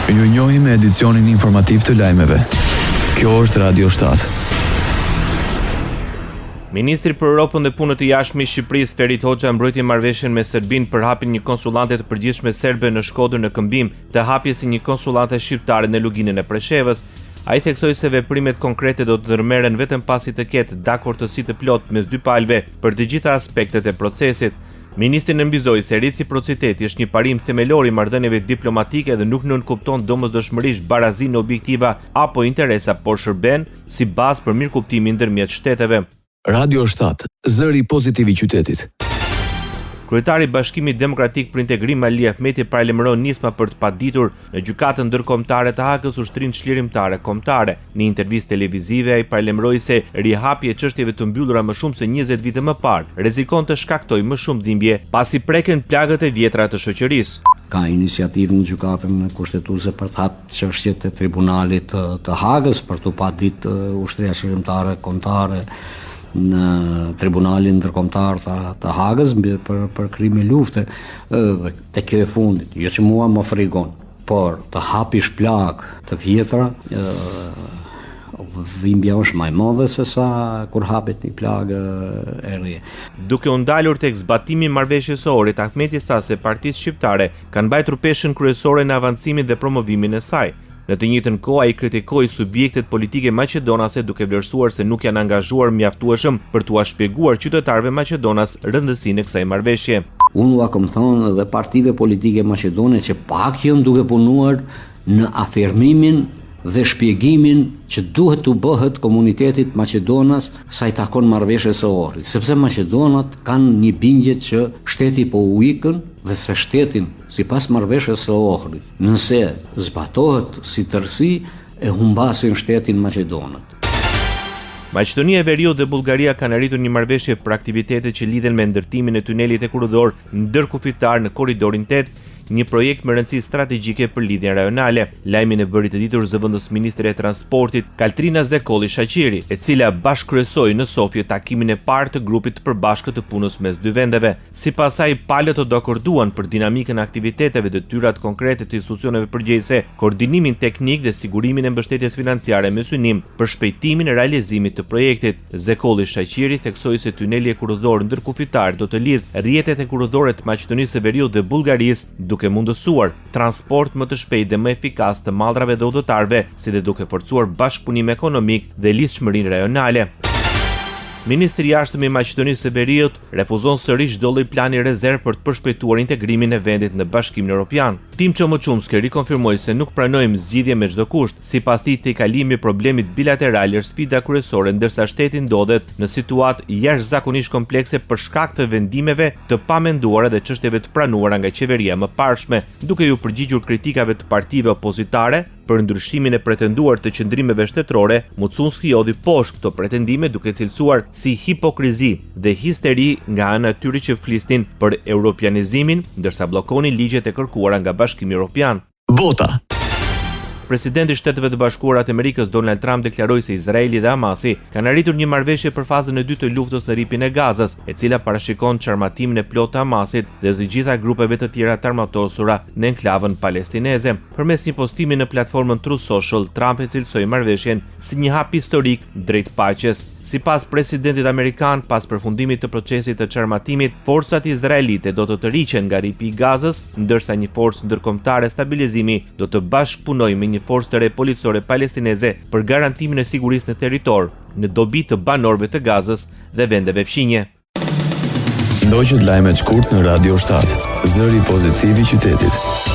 Ju njohim me edicionin informativ të lajmeve. Kjo është Radio 7. Ministri për Europën dhe Punët e Jashtme i Shqipërisë Ferit Hoxha mbrojti marrëveshjen me Serbinë për hapjen e një konsullate të përgjithshme serbe në Shkodër në këmbim të hapjes së një konsullate shqiptare në Luginën e Preshevës. Ai theksoi se veprimet konkrete do të ndërmerren vetëm pasi të ketë dakordësi të plotë mes dy palëve për të gjitha aspektet e procesit. Ministri nënvizoi se reciprociteti është një parim themelor i marrëdhënieve diplomatike dhe nuk nënkupton domosdoshmërisht barazinë objektiva apo interesa, por shërben si bazë për mirëkuptimin ndërmjet shteteve. Radio 7, zëri pozitiv i qytetit. Kryetari i Bashkimit Demokratik për Integrim Ali Ahmeti paralajmëron nisma për të paditur në gjykatën ndërkombëtare të Hakës ushtrinë çlirimtare kombëtare. Në intervistë televizive ai paralajmëroi se rihapja e çështjeve të mbyllura më shumë se 20 vite më parë rrezikon të shkaktojë më shumë dhimbje pasi preken plagët e vjetra të shoqërisë. Ka iniciativë në gjykatën kushtetuese për të hapur çështjet e tribunalit të Hagës për të paditur ushtria çlirimtare kombëtare në tribunalin ndërkombëtar të Hagës për krime lufte dhe te kjo e fundit, jo që mua më frigon, por të hapish plagë të vjetra, dhimbja është më e madhe se sa kur hapet një plagë e re. Duke u ndalur tek zbatimi i marrëveshjes së Orit, Ahmeti tha se partitë shqiptare kanë mbajtur peshën kryesore në avancimin dhe promovimin e saj. Në të njëjtën kohë ai kritikoi subjektet politike maqedonase duke vlerësuar se nuk janë angazhuar mjaftueshëm për t'u shpjeguar qytetarëve maqedonas rëndësinë e kësaj marrëveshje. Unë kam thënë edhe partive politike maqedone që pak janë duke punuar në afirmimin dhe shpjegimin që duhet të bëhet komunitetit Maqedonas sa i takon marrëveshjes së Ohrit, sepse maqedonat kanë një bindje që shteti po u ikën dhe se shtetin sipas marrëveshjes së Ohrit, nëse zbatohet si tërësi e humbasin shtetin maqedonat. Maqedonia e Veriut dhe Bullgaria kanë arritur një marrëveshje për aktivitetet që lidhen me ndërtimin e tunelit e korridor ndërkufitar në korridorin 8, një projekt me rëndësi strategjike për lidhjen rajonale. Lajmin e bëri të ditur zëvendës ministre e transportit Kaltrina Zekolli Shaqiri, e cila bashkëkryesoi në Sofje takimin e parë të grupit të përbashkët të punës mes dy vendeve. Sipas saj, palët do akorduan për dinamikën e aktiviteteve dhe detyrat konkrete të institucioneve përgjegjëse, koordinimin teknik dhe sigurimin e mbështetjes financiare me synim për shpejtimin e realizimit të projektit. Zekolli Shaqiri theksoi se tuneli e korridor ndërkufitar do të lidh rrjetet e korridore të Maqedonisë së Veriut dhe Bullgarisë, duke mundësuar transport më të shpejtë dhe më efikas të mallrave dhe udhëtarëve, si dhe duke forcuar bashkëpunim ekonomik dhe lidhshmërinë rajonale. Ministri i Jashtëm i Maqedonisë së Veriut refuzon sërish çdo lloj plani rezervë për të përshpejtuar integrimin e vendit në Bashkimin Evropian. Tim Çomoçumski rikonfirmoi se nuk pranojmë zgjidhje me çdo kusht. Sipas tij, tejkalimi i problemit bilateral është sfida kryesore, ndërsa shteti ndodhet në situatë jashtëzakonisht komplekse për shkak të vendimeve të pamenduara dhe çështjeve të pranuara nga qeveria e mëparshme, duke u përgjigjur kritikave të partive opozitare për ndryshimin e pretenduar të qëndrimeve shtetërore. Mucunski jodhi poshtë këto pretendime duke cilësuar si hipokrizi dhe histeri nga ana e tyre që flisnin për europianizimin, ndërsa bllokonin ligjet e kërkuara nga Bashkimi Evropian. Bota. Presidenti i Shteteve të Bashkuara të Amerikës Donald Trump deklaroi se Izraeli dhe Hamasi kanë arritur një marrëveshje për fazën e dytë të luftës në ripin e Gazas, e cila parashikon çarmatimin e plotë të Hamasit dhe të gjitha grupeve të tjera të armatosura në enklavën palestineze. Përmes një postimi në platformën Truth Social, Trump e cilësoi marrëveshjen si një hap historik drejt paqes. Sipas presidentit amerikan, pas përfundimit të procesit të çarmatimit, forcat izraelite do të tërhiqen nga ripi i Gazës, ndërsa një forcë ndërkombëtare stabilizimi do të bashkëpunojë me një forcë të re policore palestineze për garantimin e sigurisë në territor, në dobi të banorëve të Gazës dhe vendeve fqinje. Ndoqët lajmet shkurt në Radio 7, zëri pozitiv i qytetit.